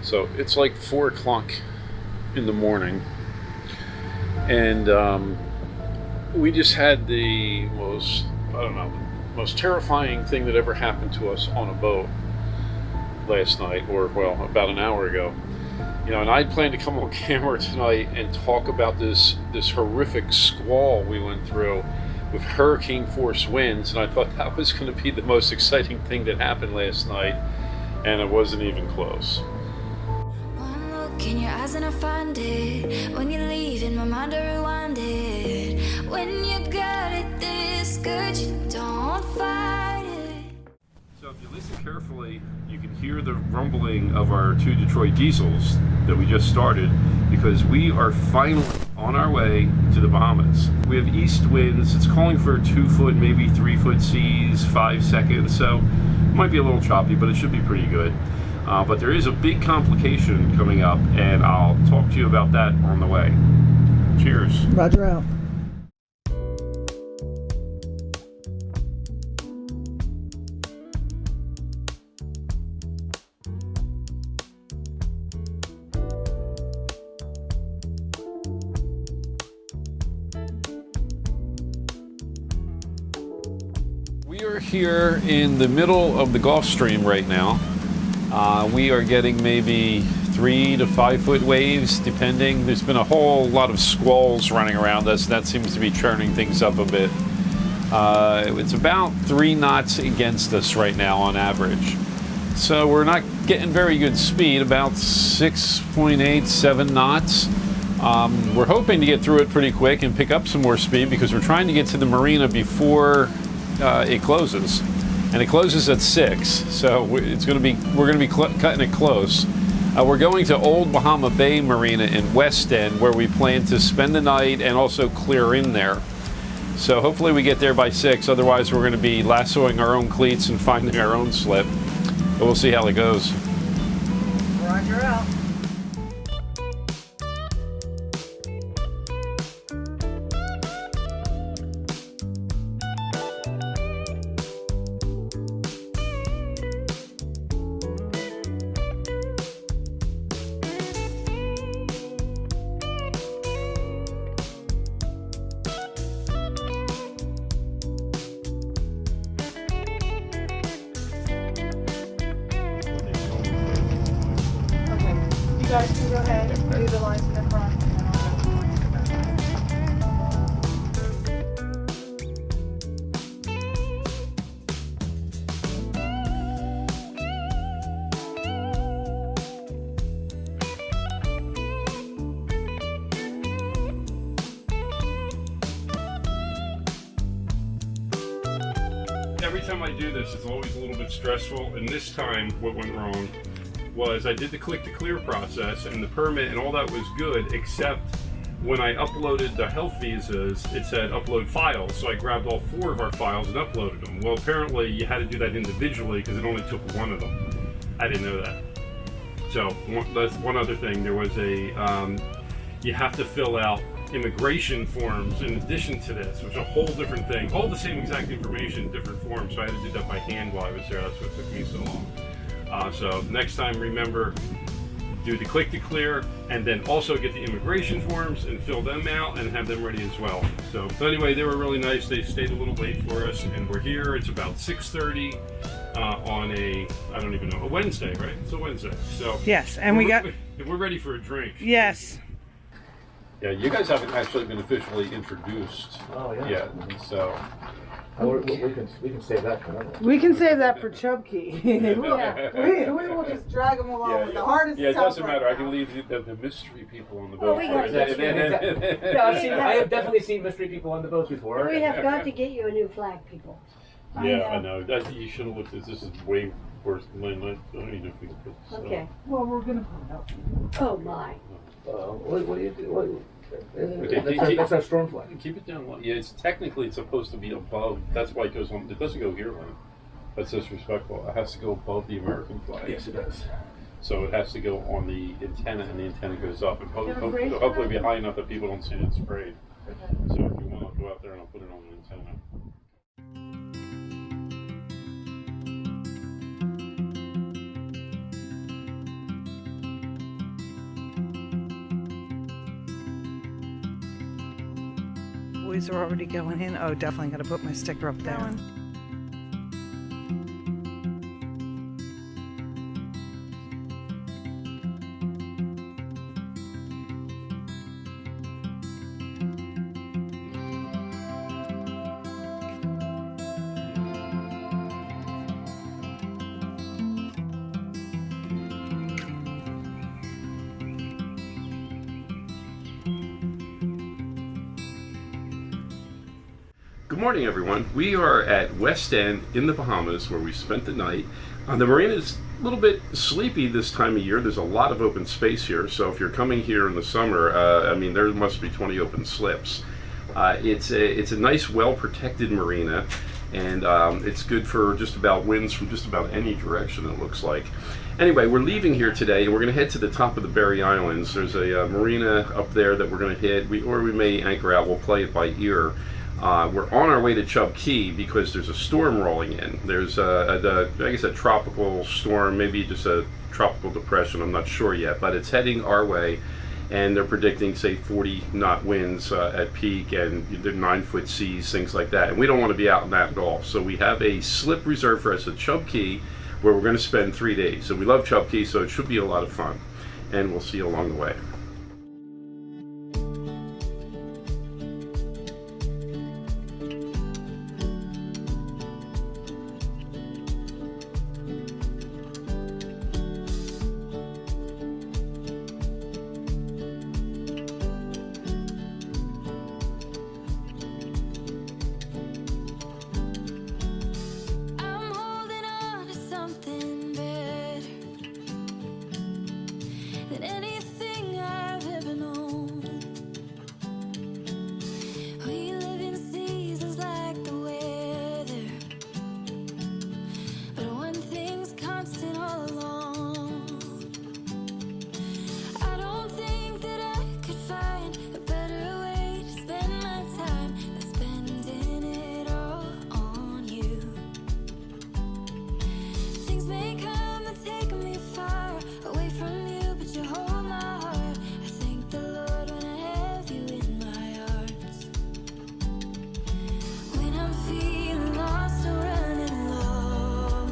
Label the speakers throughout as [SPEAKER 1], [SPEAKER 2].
[SPEAKER 1] So it's like 4 o'clock in the morning, and we just had the most terrifying thing that ever happened to us on a boat last night, or well, about an hour ago. And I planned to come on camera tonight and talk about this horrific squall we went through with hurricane force winds, and I thought that was going to be the most exciting thing that happened last night, and it wasn't even close.
[SPEAKER 2] One look in your eyes and I find it. When you leave in my mind I rewind it. When you got it this good, you don't fight it.
[SPEAKER 1] So if you listen carefully, you can hear the rumbling of our 2 Detroit diesels that we just started, because we are finally on our way to the Bahamas. We have east winds. It's calling for 2 foot, maybe 3 foot seas, 5 seconds, so it might be a little choppy, but it should be pretty good. But there is a big complication coming up, and I'll talk to you about that on the way. Cheers.
[SPEAKER 3] Roger out.
[SPEAKER 1] We are here in the middle of the Gulf Stream right now. We are getting maybe 3 to 5 foot waves, depending. There's been a whole lot of squalls running around us. That seems to be churning things up a bit. It's about 3 knots against us right now on average. So we're not getting very good speed, about 6.8, 7 knots. We're hoping to get through it pretty quick and pick up some more speed, because we're trying to get to the marina before it closes, and it closes at 6, so we're going to be cutting it close. We're going to Old Bahama Bay Marina in West End, where we plan to spend the night and also clear in there. So hopefully we get there by 6. Otherwise, we're going to be lassoing our own cleats and finding our own slip. But we'll see how it goes.
[SPEAKER 3] Roger out. You guys can go ahead and do the lines in the front, and then I'll go.
[SPEAKER 1] Every time I do this, it's always a little bit stressful, and this time what went wrong was I did the click to clear process, and the permit and all that was good, except when I uploaded the health visas, it said upload files. So I grabbed all 4 of our files and uploaded them. Well, apparently you had to do that individually, because it only took 1 of them. I didn't know that. So that's one other thing. There was you have to fill out immigration forms in addition to this, which is a whole different thing. All the same exact information, different forms. So I had to do that by hand while I was there. That's what took me so long. So next time, remember, do the click to clear, and then also get the immigration forms and fill them out and have them ready as well. So, but anyway, they were really nice. They stayed a little late for us, and we're here. It's about 6:30 on a Wednesday, right? It's a Wednesday. So
[SPEAKER 3] Yes, and
[SPEAKER 1] we're ready for a drink.
[SPEAKER 3] Yes.
[SPEAKER 1] Yeah, you guys haven't actually been officially introduced yet, so.
[SPEAKER 4] We can save that for another one.
[SPEAKER 3] We can save that for Chubkey. we will just drag them along with the hardest
[SPEAKER 1] Yeah, it
[SPEAKER 3] stuff
[SPEAKER 1] doesn't
[SPEAKER 3] right
[SPEAKER 1] matter. I
[SPEAKER 3] now.
[SPEAKER 1] can leave the mystery people on the
[SPEAKER 5] Well,
[SPEAKER 1] boat.
[SPEAKER 5] we got
[SPEAKER 1] first.
[SPEAKER 4] I have definitely seen mystery people on the boat before.
[SPEAKER 5] We have got to get you a new flag, people.
[SPEAKER 1] Yeah, I know. You should have looked at this. This is way worse than mine. I don't even know if we can put this
[SPEAKER 5] Okay.
[SPEAKER 3] Well, we're going to put it up.
[SPEAKER 5] Oh my.
[SPEAKER 4] What do you do?
[SPEAKER 1] Okay,
[SPEAKER 4] that's our storm flag.
[SPEAKER 1] Keep it down low. Yeah, it's supposed to be above. That's why it goes on. It doesn't go here, Lynn. That's disrespectful. It has to go above the American flag.
[SPEAKER 4] Yes, it does.
[SPEAKER 1] So it has to go on the antenna, and the antenna goes up. And hopefully be high enough that people don't see it sprayed. So if you want to go out there, and I'll put it on the antenna.
[SPEAKER 3] Buoys are already going in. Oh, definitely got to put my sticker up there.
[SPEAKER 1] Good morning, everyone. We are at West End in the Bahamas, where we spent the night. The marina is a little bit sleepy this time of year. There's a lot of open space here, so if you're coming here in the summer, I mean, there must be 20 open slips. It's a nice, well-protected marina, and it's good for just about winds from just about any direction, it looks like. Anyway, we're leaving here today, and we're going to head to the top of the Berry Islands. There's a marina up there that we're going to hit, or we may anchor out. We'll play it by ear. We're on our way to Chub Key because there's a storm rolling in. There's I guess a tropical storm, maybe just a tropical depression, I'm not sure yet, but it's heading our way, and they're predicting, say, 40-knot winds at peak, and 9-foot seas, things like that, and we don't want to be out in that at all. So we have a slip reserved for us at Chub Key, where we're going to spend 3 days. So we love Chub Key, so it should be a lot of fun, and we'll see you along the way.
[SPEAKER 2] I'm holding on to something better than anything I've ever known. We live in seasons like the weather, but one thing's constant all along. I don't think that I could find a better way to spend my time than spending it all on you. Things may come and take me far away from you, but you hold my heart. I thank the Lord when I have you in my arms. When I'm feeling lost or running low,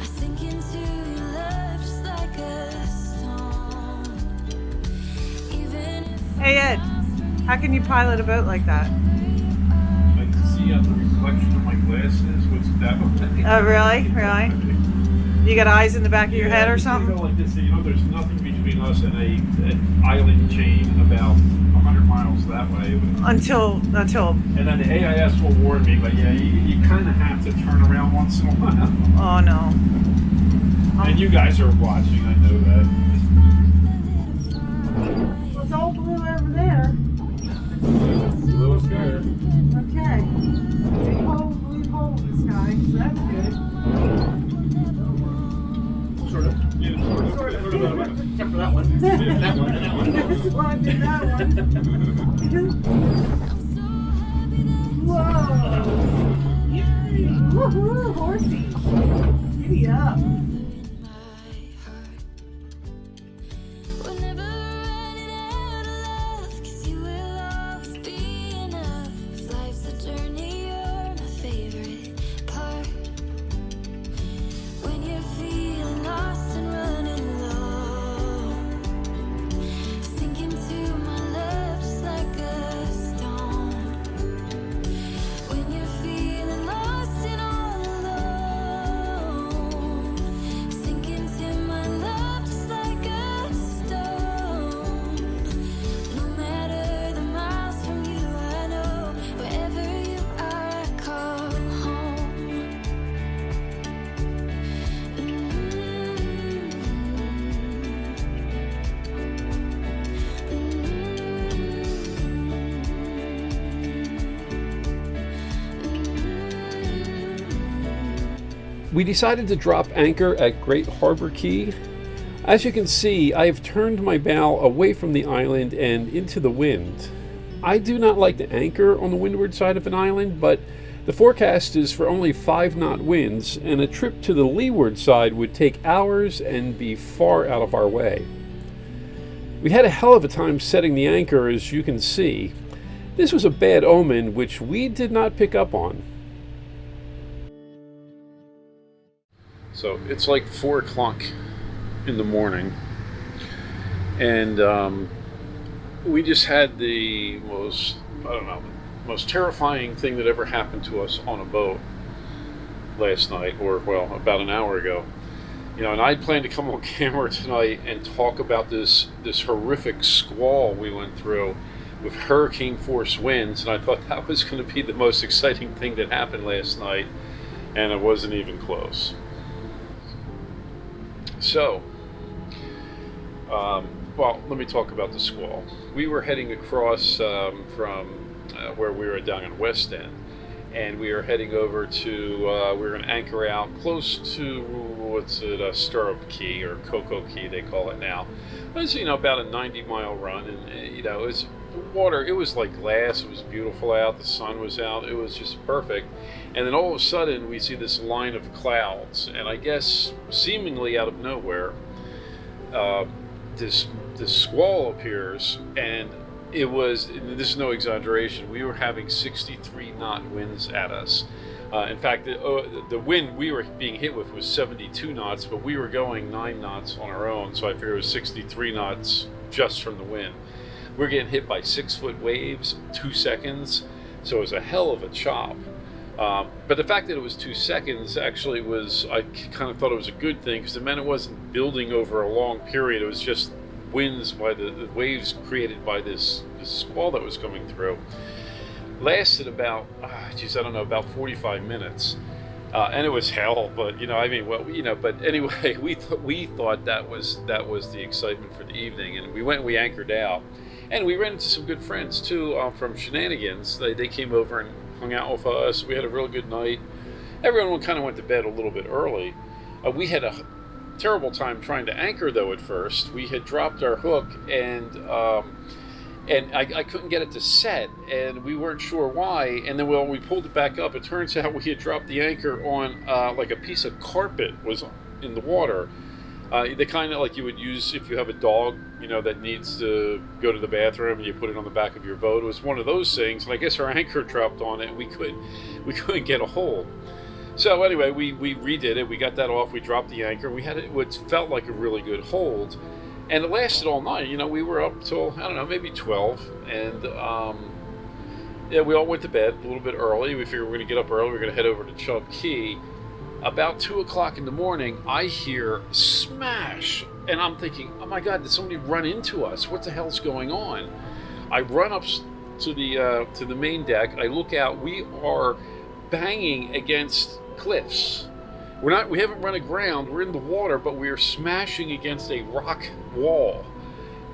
[SPEAKER 2] I sink into your love just like a stone. Even if
[SPEAKER 3] Hey Ed, how can you pilot a boat like that?
[SPEAKER 1] I can see the reflection of my glasses. What's that?
[SPEAKER 3] Oh, really? Really? You got eyes in the back of your head or something?
[SPEAKER 1] Go like this, there's nothing between us and an island chain about 100 miles that way.
[SPEAKER 3] Until
[SPEAKER 1] And then the AIS will warn me, but yeah, you kind of have to turn around once in a while.
[SPEAKER 3] oh no.
[SPEAKER 1] And you guys are watching, I know that.
[SPEAKER 3] Well, it's all blue over there.
[SPEAKER 1] Blue sky.
[SPEAKER 3] Okay. Big hole, blue hole in the sky, so that's good.
[SPEAKER 1] Sort of. Yeah, sort of.
[SPEAKER 3] Sort of.
[SPEAKER 4] Except for that one. That one and that one.
[SPEAKER 3] This is why I did that one. Whoa! Yay! Woohoo! Horsey! Giddy up!
[SPEAKER 2] we're never running out of love, 'cause you will always be enough. If life's a journey, you're my favorite part. When you're feeling lost and running low, sink into my love just like a stone. When you're feeling lost and all alone, sink into my love just like a stone. No matter the miles from you, I know wherever you are, I call home.
[SPEAKER 1] We decided to drop anchor at Great Harbor Key. As you can see, I have turned my bow away from the island and into the wind. I do not like to anchor on the windward side of an island, but the forecast is for only 5-knot winds, and a trip to the leeward side would take hours and be far out of our way. We had a hell of a time setting the anchor, as you can see. This was a bad omen, which we did not pick up on. So it's like 4 o'clock in the morning, and we just had the most terrifying thing that ever happened to us on a boat last night, or well, about an hour ago. And I planned to come on camera tonight and talk about this horrific squall we went through with hurricane force winds, and I thought that was going to be the most exciting thing that happened last night, and it wasn't even close. So, well, let me talk about the squall. We were heading across from where we were down in West End, and we are heading over to, we're going to anchor out close to, Stirrup Key, or Cocoa Key they call it now. It was, about a 90-mile run, and, it was water, it was like glass, it was beautiful out, the sun was out, it was just perfect. And then all of a sudden, we see this line of clouds, and I guess, seemingly out of nowhere, this squall appears, and it was, this is no exaggeration, we were having 63 knot winds at us. In fact, the wind we were being hit with was 72 knots, but we were going 9 knots on our own, so I figured it was 63 knots just from the wind. We're getting hit by 6-foot waves, 2 seconds, so it was a hell of a chop. But the fact that it was 2 seconds actually was, I kind of thought it was a good thing, because it meant it wasn't building over a long period. It was just winds by the waves created by this squall that was coming through. Lasted about, about 45 minutes. And it was hell, but but anyway, we thought that was the excitement for the evening, and we went and we anchored out, and we ran into some good friends too from Shenanigans. They came over and hung out with us. We had a real good night. Everyone kind of went to bed a little bit early. We had a terrible time trying to anchor though at first. We had dropped our hook, and I couldn't get it to set, and we weren't sure why. And then when we pulled it back up, it turns out we had dropped the anchor on like a piece of carpet was in the water. The kind of like you would use if you have a dog, that needs to go to the bathroom, and you put it on the back of your boat. It was one of those things, and I guess our anchor dropped on it, and we couldn't get a hold. So anyway, we redid it. We got that off. We dropped the anchor. We had it what felt like a really good hold. And it lasted all night. We were up till, maybe 12. And, we all went to bed a little bit early. We figured we were going to get up early. We were going to head over to Chub Key. About 2 o'clock in the morning, I hear smash. And I'm thinking, oh my God, did somebody run into us? What the hell's going on? I run up to the main deck. I look out. We are banging against cliffs. We haven't run aground, we're in the water, but we are smashing against a rock wall.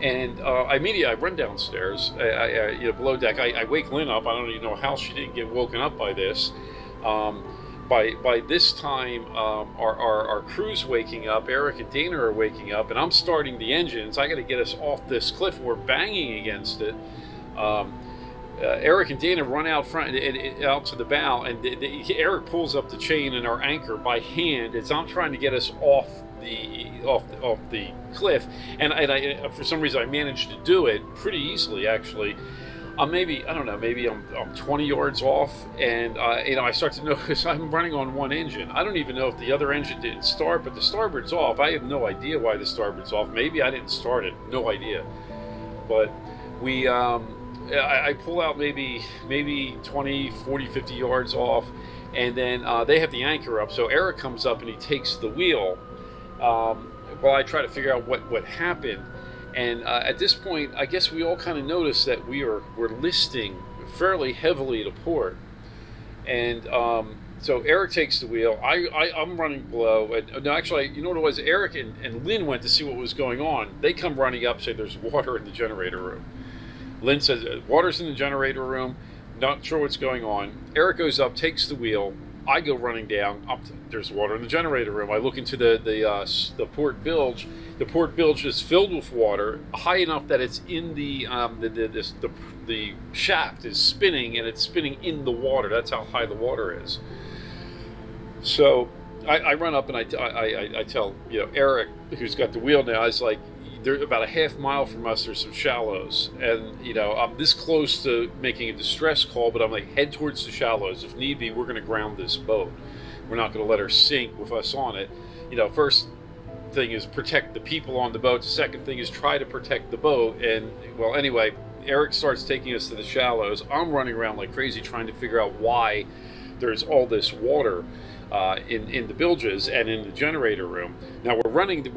[SPEAKER 1] And I run downstairs, below deck. I wake Lynn up. I don't even know how she didn't get woken up by this. By this time, our crew's waking up, Eric and Dana are waking up, and I'm starting the engines. I got to get us off this cliff. We're banging against it. Eric and Dana run out front, out to the bow, and Eric pulls up the chain and our anchor by hand as I'm trying to get us off the cliff. And I, for some reason, I managed to do it pretty easily, actually. Maybe I'm 20 yards off, and I start to notice I'm running on one engine. I don't even know if the other engine didn't start, but the starboard's off. I have no idea why the starboard's off. Maybe I didn't start it. No idea. But we. I pull out maybe 20, 40, 50 yards off, and then they have the anchor up. So Eric comes up and he takes the wheel while I try to figure out what happened. And at this point, I guess we all kind of noticed that we're listing fairly heavily to port. And so Eric takes the wheel. I'm running below. And, no, actually, you know what it was? Eric and Lynn went to see what was going on. They come running up, say there's water in the generator room. Lynn says, water's in the generator room, not sure what's going on. Eric goes up, takes the wheel. I go running down. There's water in the generator room. I look into the port bilge. The port bilge is filled with water, high enough that it's in the shaft is spinning, and it's spinning in the water. That's how high the water is. So I run up and I tell Eric, who's got the wheel now, I was like, they're about a half mile from us. There's some shallows, and you know, I'm this close to making a distress call, but I'm like, head towards the shallows. If need be, we're going to ground this boat. We're not going to let her sink with us on it. You know, first thing is protect the people on the boat. The second thing is try to protect the boat. And well, anyway, Eric starts taking us to the shallows. I'm running around like crazy trying to figure out why there's all this water in the bilges and in the generator room. Now we're running the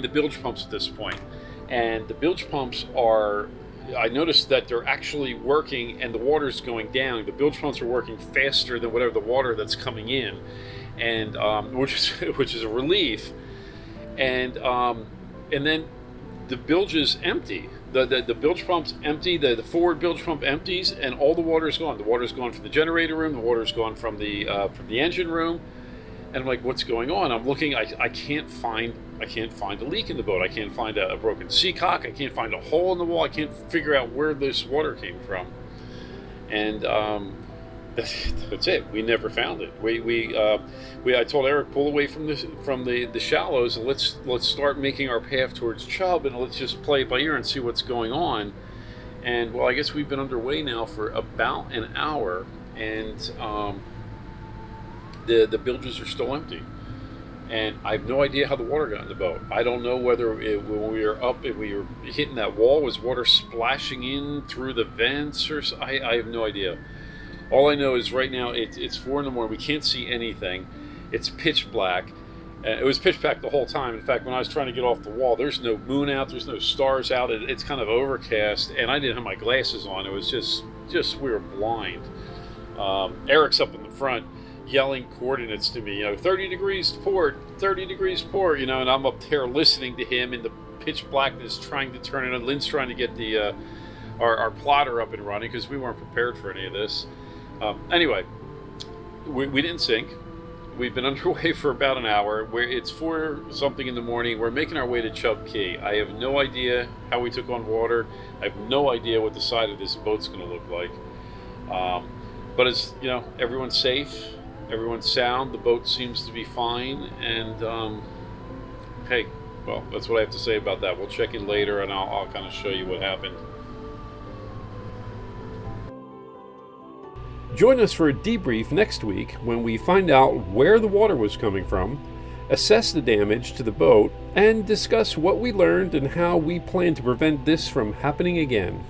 [SPEAKER 1] bilge pumps at this point, and the bilge pumps are, I noticed that they're actually working and the water's going down. The bilge pumps are working faster than whatever the water that's coming in, and which is a relief. And then the bilge is empty. The bilge pump's empty. The forward bilge pump empties, and all the water is gone. The water's gone from the generator room. The water's gone from the engine room. And I'm like, what's going on? I'm looking. I can't find a leak in the boat. I can't find a broken seacock. I can't find a hole in the wall. I can't figure out where this water came from. And that's it. We never found it. I told Eric, pull away from the shallows, and let's start making our path towards Chubb, and let's just play it by ear and see what's going on. And well, I guess we've been underway now for about an hour, and the bilges are still empty. And I have no idea how the water got in the boat. I don't know whether when we were up and we were hitting that wall, was water splashing in through the vents, or I have no idea. All I know is right now it's 4 in the morning. We can't see anything. It's pitch black. It was pitch black the whole time. In fact, when I was trying to get off the wall, there's no moon out. There's no stars out. It's kind of overcast, and I didn't have my glasses on. It was just we were blind. Eric's up in the front yelling coordinates to me. 30 degrees port, 30 degrees port. And I'm up there listening to him in the pitch blackness, trying to turn it on. Lynn's trying to get the our plotter up and running because we weren't prepared for any of this. Anyway, we didn't sink. We've been underway for about an hour. It's 4 something in the morning. We're making our way to Chubb Key. I have no idea how we took on water. I have no idea what the side of this boat's going to look like. But it's, everyone's safe. Everyone's sound. The boat seems to be fine. And, hey, well, that's what I have to say about that. We'll check in later, and I'll kind of show you what happened. Join us for a debrief next week when we find out where the water was coming from, assess the damage to the boat, and discuss what we learned and how we plan to prevent this from happening again.